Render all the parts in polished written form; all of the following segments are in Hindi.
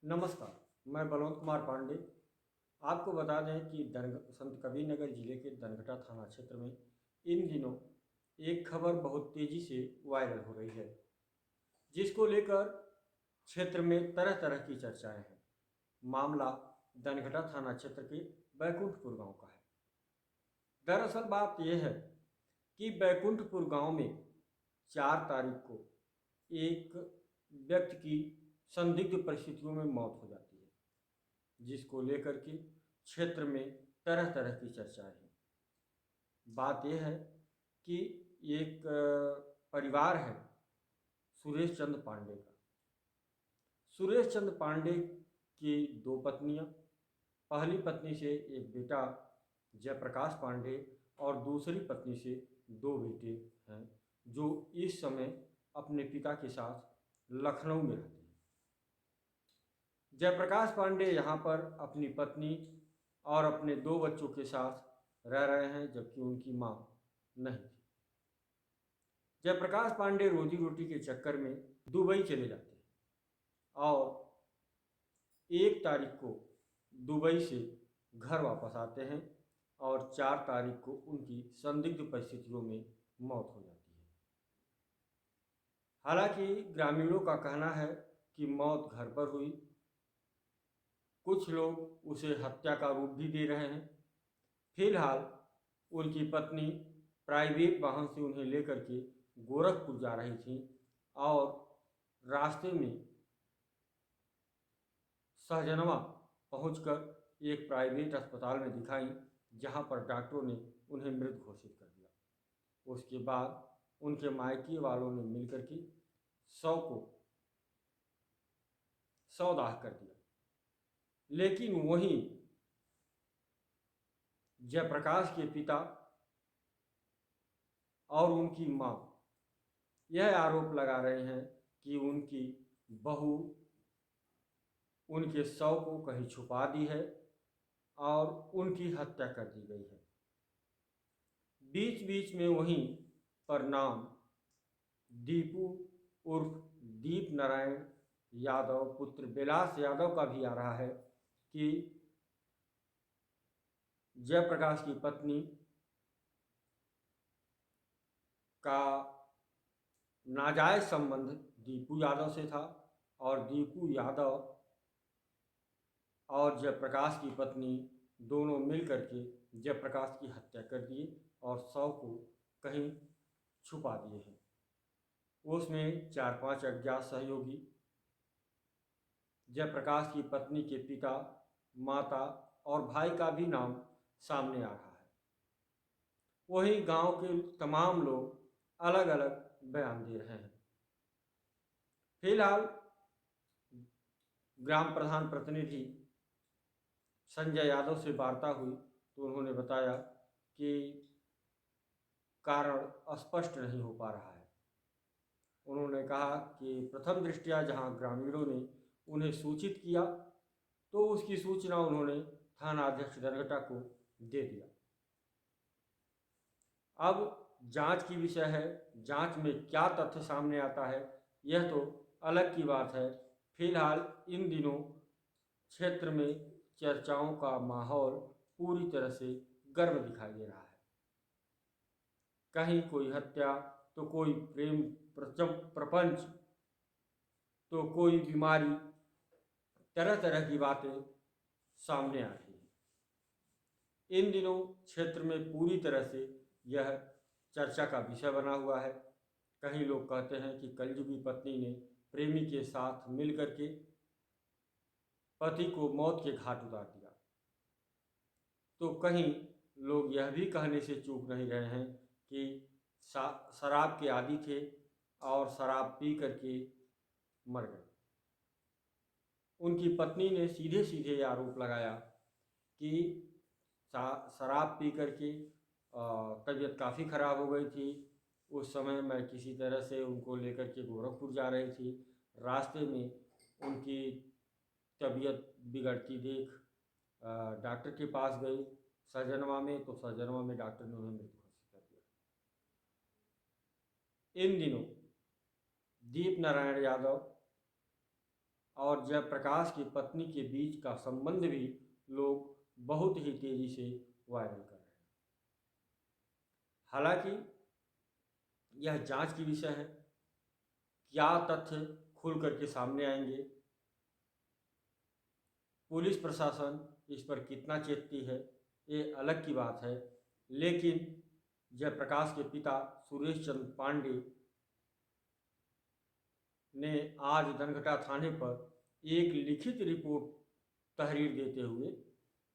नमस्कार। मैं बलवंत कुमार पांडे। आपको बता दें कि संत कबीरनगर जिले के दनघटा थाना क्षेत्र में इन दिनों एक खबर बहुत तेजी से वायरल हो रही है, जिसको लेकर क्षेत्र में तरह तरह की चर्चाएं हैं। मामला दनघटा थाना क्षेत्र के बैकुंठपुर गांव का है। दरअसल बात यह है कि बैकुंठपुर गांव में 4 तारीख को एक व्यक्ति की संदिग्ध परिस्थितियों में मौत हो जाती है, जिसको लेकर के क्षेत्र में तरह तरह की चर्चाएं हैं। बात यह है कि एक परिवार है सुरेश चंद्र पांडे का। सुरेश चंद्र पांडे की 2 पत्नियां, पहली पत्नी से एक बेटा जयप्रकाश पांडे और दूसरी पत्नी से 2 बेटे हैं, जो इस समय अपने पिता के साथ लखनऊ में रहते हैं। जयप्रकाश पांडे यहाँ पर अपनी पत्नी और अपने 2 बच्चों के साथ रह रहे हैं, जबकि उनकी माँ नहीं थी। जयप्रकाश पांडे रोजी रोटी के चक्कर में दुबई चले जाते हैं और 1 तारीख को दुबई से घर वापस आते हैं और 4 तारीख को उनकी संदिग्ध परिस्थितियों में मौत हो जाती है। हालांकि ग्रामीणों का कहना है कि मौत घर पर हुई। कुछ लोग उसे हत्या का रूप भी दे रहे हैं। फिलहाल उनकी पत्नी प्राइवेट वाहन से उन्हें लेकर के गोरखपुर जा रही थी और रास्ते में सहजनवा पहुंचकर एक प्राइवेट अस्पताल में दिखाई, जहां पर डॉक्टरों ने उन्हें मृत घोषित कर दिया। उसके बाद उनके मायके वालों ने मिलकर के शव को शवदाह कर दिया। लेकिन वहीं जयप्रकाश के पिता और उनकी मां यह आरोप लगा रहे हैं कि उनकी बहू उनके शव को कहीं छुपा दी है और उनकी हत्या कर दी गई है। बीच बीच में वहीं पर नाम दीपू उर्फ दीप नारायण यादव पुत्र बिलास यादव का भी आ रहा है कि जयप्रकाश की पत्नी का नाजायज संबंध दीपू यादव से था और दीपू यादव और जयप्रकाश की पत्नी दोनों मिलकर के जयप्रकाश की हत्या कर दिए और शव को कहीं छुपा दिए हैं। उसमें 4-5 अज्ञात सहयोगी, जयप्रकाश की पत्नी के पिता, माता और भाई का भी नाम सामने आ रहा है। वहीं गांव के तमाम लोग अलग अलग बयान दे रहे हैं। फिलहाल ग्राम प्रधान प्रतिनिधि संजय यादव से वार्ता हुई तो उन्होंने बताया कि कारण स्पष्ट नहीं हो पा रहा है। उन्होंने कहा कि प्रथम दृष्टया जहां ग्रामीणों ने उन्हें सूचित किया तो उसकी सूचना उन्होंने थाना अध्यक्ष दनघटा को दे दिया। अब जांच की विषय है, जांच में क्या तथ्य सामने आता है यह तो अलग की बात है। फिलहाल इन दिनों क्षेत्र में चर्चाओं का माहौल पूरी तरह से गर्म दिखाई दे रहा है। कहीं कोई हत्या तो कोई प्रेम प्रपंच तो कोई बीमारी, तरह तरह की बातें सामने आ रही हैं। इन दिनों क्षेत्र में पूरी तरह से यह चर्चा का विषय बना हुआ है। कहीं लोग कहते हैं कि कलयुगी पत्नी ने प्रेमी के साथ मिलकर के पति को मौत के घाट उतार दिया, तो कहीं लोग यह भी कहने से चूक नहीं रहे हैं कि शराब के आदी थे और शराब पी करके मर गए। उनकी पत्नी ने सीधे सीधे आरोप लगाया कि शराब पी करके तबीयत काफ़ी ख़राब हो गई थी। उस समय मैं किसी तरह से उनको लेकर के गोरखपुर जा रही थी। रास्ते में उनकी तबीयत बिगड़ती देख डॉक्टर के पास गई सहजनवा में, तो सहजनवा में डॉक्टर ने उन्हें मृत घोषित कर दिया। इन दिनों दीप नारायण यादव और जयप्रकाश की पत्नी के बीच का संबंध भी लोग बहुत ही तेजी से वायरल कर रहे हैं। हालांकि यह जांच की विषय है, क्या तथ्य खुल करके सामने आएंगे, पुलिस प्रशासन इस पर कितना चेतती है, ये अलग की बात है। लेकिन जयप्रकाश के पिता सुरेश चंद्र पांडे ने आज धनघटा थाने पर एक लिखित रिपोर्ट तहरीर देते हुए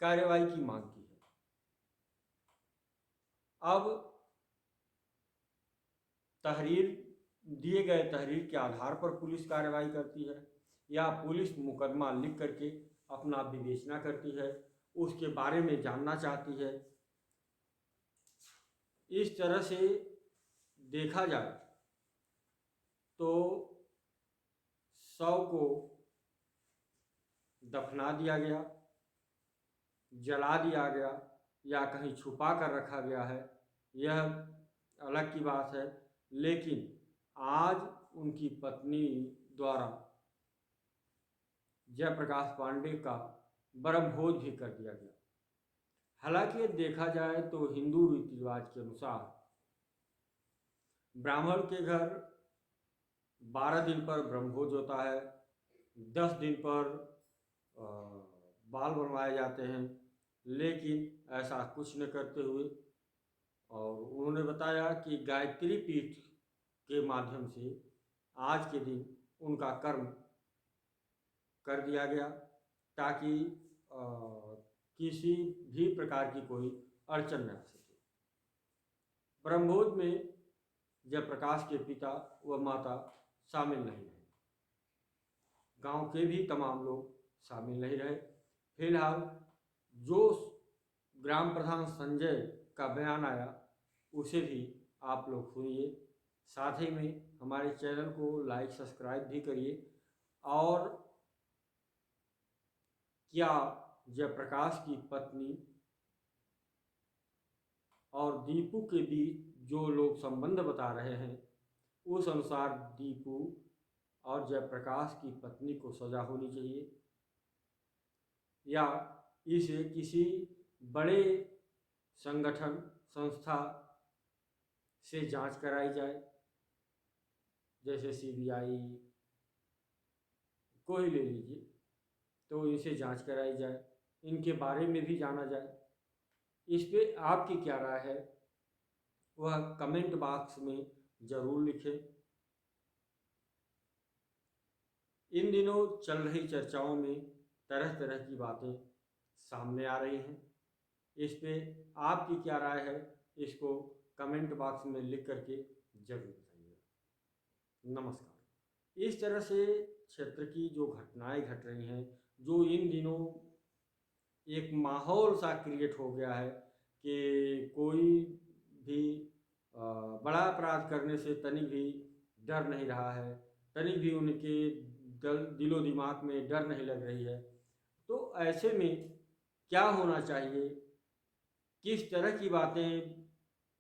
कार्रवाई की मांग की है। अब दिए गए तहरीर के आधार पर पुलिस कार्रवाई करती है या पुलिस मुकदमा लिख करके अपना विवेचना करती है, उसके बारे में जानना चाहती है। इस तरह से देखा जाए तो शव को दफना दिया गया, जला दिया गया या कहीं छुपा कर रखा गया है, यह अलग की बात है। लेकिन आज उनकी पत्नी द्वारा जयप्रकाश पांडे का ब्रह्मभोज भी कर दिया गया। हालांकि देखा जाए तो हिंदू रीति रिवाज के अनुसार ब्राह्मण के घर 12 दिन पर ब्रह्मभोज होता है, 10 दिन पर बाल बनवाए जाते हैं, लेकिन ऐसा कुछ न करते हुए और उन्होंने बताया कि गायत्री पीठ के माध्यम से आज के दिन उनका कर्म कर दिया गया ताकि किसी भी प्रकार की कोई अड़चन न आ सके। ब्रह्मभोज में जयप्रकाश के पिता व माता शामिल नहीं रहे, गांव के भी तमाम लोग शामिल नहीं रहे। फिलहाल जो ग्राम प्रधान संजय का बयान आया उसे भी आप लोग सुनिए, साथ ही में हमारे चैनल को लाइक सब्सक्राइब भी करिए। और क्या जयप्रकाश की पत्नी और दीपू के बीच जो लोग संबंध बता रहे हैं उस अनुसार दीपू और जयप्रकाश की पत्नी को सजा होनी चाहिए या इसे किसी बड़े संगठन संस्था से जांच कराई जाए, जैसे सीबीआई को ही ले लीजिए, तो इनसे जांच कराई जाए, इनके बारे में भी जाना जाए। इस पे आपकी क्या राय है वह कमेंट बॉक्स में ज़रूर लिखें। इन दिनों चल रही चर्चाओं में तरह तरह की बातें सामने आ रही हैं, इस पे आपकी क्या राय है इसको कमेंट बॉक्स में लिख करके जरूर बताइएगा। नमस्कार। इस तरह से क्षेत्र की जो घटनाएं घट रही हैं, जो इन दिनों एक माहौल सा क्रिएट हो गया है कि कोई भी बड़ा अपराध करने से तनिक भी डर नहीं रहा है, तनिक भी उनके दिलो दिमाग में डर नहीं लग रही है। तो ऐसे में क्या होना चाहिए, किस तरह की बातें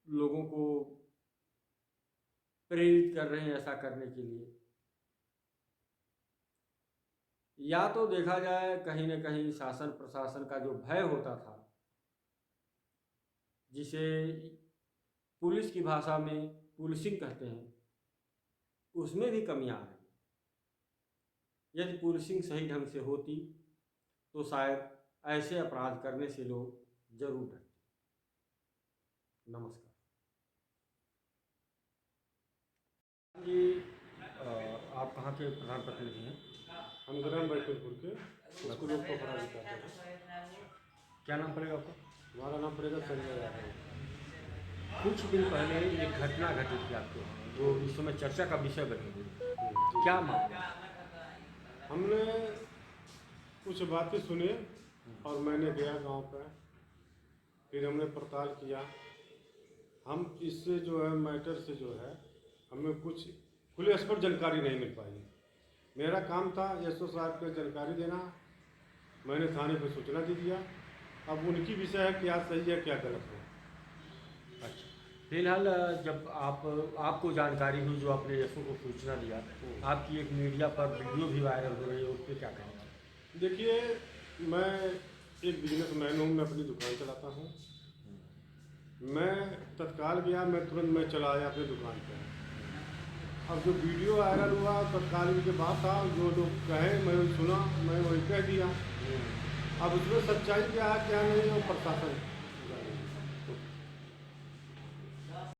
लोगों को प्रेरित कर रहे हैं ऐसा करने के लिए? या तो देखा जाए कहीं न कहीं शासन प्रशासन का जो भय होता था, जिसे पुलिस की भाषा में पुलिसिंग कहते हैं, उसमें भी कमियां आ रही। यदि पुलिसिंग सही ढंग से होती तो शायद ऐसे अपराध करने से लोग जरूर डरते। नमस्कार जी। आप कहाँ के प्रधान प्रतिनिधि हैं? हम ग्राम बैकुंठपुर के स्कूलों को पढ़ा लिखा है। क्या नाम पड़ेगा आपका? हमारा नाम पड़ेगा संजय यादव। कुछ दिन पहले एक घटना घटी थी आपके, जो इस समय चर्चा का विषय बनी हुई, क्या मामला? हमने कुछ बातें सुनी और मैंने गया गांव पर, फिर हमने पड़ताल किया। हम इससे जो है मैटर से जो है हमें कुछ खुले स्पष्ट जानकारी नहीं मिल पाई। मेरा काम था एसओ साहब को जानकारी देना, मैंने थाने पर सूचना दे दिया। अब उनकी विषय है क्या सही है क्या गलत है। अच्छा, फिलहाल जब आपको जानकारी हुई, जो आपने एसओ को सूचना दिया, आपकी एक मीडिया पर वीडियो भी वायरल हो रही है, उस पर क्या कहेंगे? देखिए, मैं एक बिजनेसमैन हूँ, मैं अपनी दुकान चलाता हूँ। मैं तत्काल गया, मैं तुरंत मैं चला आया अपनी दुकान पर। अब जो वीडियो वायरल हुआ तत्काल के बाद था, जो लोग कहे मैं वही सुना, मैं वही कह दिया। अब उसमें सच्चाई क्या है क्या नहीं, वो प्रशासन